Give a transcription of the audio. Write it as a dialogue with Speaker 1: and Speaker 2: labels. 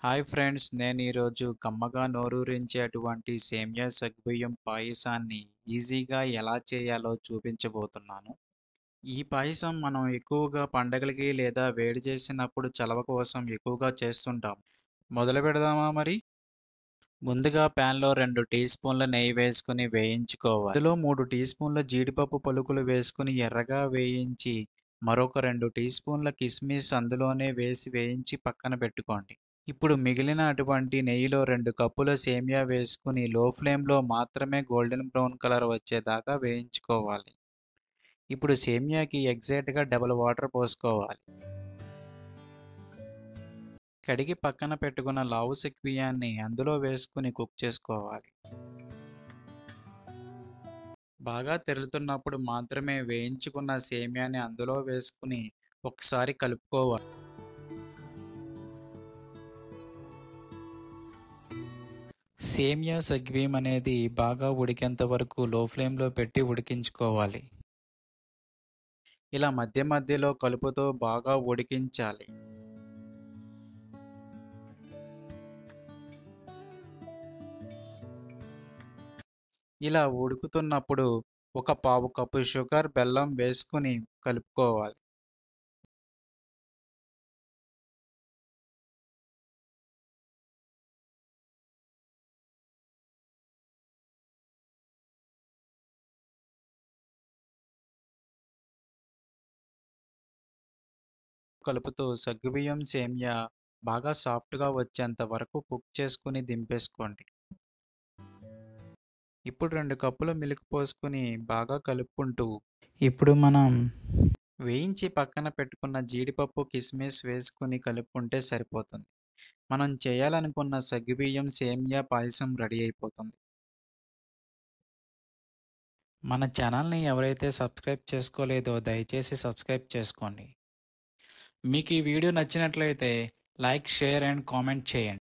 Speaker 1: Hi friends, నేను ఈరోజు కమ్మగా నోరూరించేటువంటి సేమియా సగ్గుబియ్యం పాయసాన్ని ఈజీగా ఎలా చేయాలో చూపించబోతున్నాను. ఈ పాయసం మనం ఎక్కువగా పండగలకి లేదా వేడి చేసినప్పుడు చలవ కోసం ఎక్కువగా చేస్తుంటాం. మొదలు పెడదామా మరి? ముందుగా ప్యాన్లో 2 టీ స్పూన్ల నెయ్యి వేసుకుని వేయించుకోవాలి. అందులో 3 టీ స్పూన్ల జీడిపప్పు పలుకులు వేసుకుని ఎర్రగా వేయించి మరొక 2 టీ స్పూన్ల కిస్మిస్ అందులోనే వేసి వేయించి పక్కన పెట్టుకోండి. ఇప్పుడు మిగిలిన అటువంటి నెయ్యిలో 2 కప్పుల సేమియా వేసుకుని లో ఫ్లేమ్లో మాత్రమే గోల్డెన్ బ్రౌన్ కలర్ వచ్చేదాకా వేయించుకోవాలి. ఇప్పుడు సేమియాకి ఎగ్జాక్ట్గా డబుల్ వాటర్ పోసుకోవాలి. కడిగి పక్కన పెట్టుకున్న లావు సెక్వియాన్ని అందులో వేసుకుని కుక్ చేసుకోవాలి. బాగా తెరులుతున్నప్పుడు మాత్రమే వేయించుకున్న సేమియాని అందులో వేసుకుని ఒకసారి కలుపుకోవాలి. సేమియా సగ్గుబియ్యం అనేది బాగా ఉడికేంత వరకు లో ఫ్లేమ్లో పెట్టి ఉడికించుకోవాలి. ఇలా మధ్య మధ్యలో కలుపుతూ బాగా ఉడికించాలి. ఇలా ఉడుకుతున్నప్పుడు ఒక పావు కప్పు షుగర్, బెల్లం వేసుకుని కలుపుకోవాలి. కలుపుతూ సగ్గుబియ్యం సేమియా బాగా సాఫ్ట్గా వచ్చేంత వరకు కుక్ చేసుకుని దింపేసుకోండి. ఇప్పుడు 2 కప్పుల మిల్క్ పోసుకుని బాగా కలుపుకుంటూ ఇప్పుడు మనం వేయించి పక్కన పెట్టుకున్న జీడిపప్పు, కిస్మిస్ వేసుకుని కలుపుకుంటే సరిపోతుంది. మనం చేయాలనుకున్న సగ్గుబియ్యం సేమియా పాయసం రెడీ అయిపోతుంది. మన ఛానల్ని ఎవరైతే సబ్స్క్రైబ్ చేసుకోలేదో దయచేసి సబ్స్క్రైబ్ చేసుకోండి. మీకు ఈ వీడియో నచ్చినట్లయితే లైక్, షేర్ అండ్ కామెంట్ చేయండి.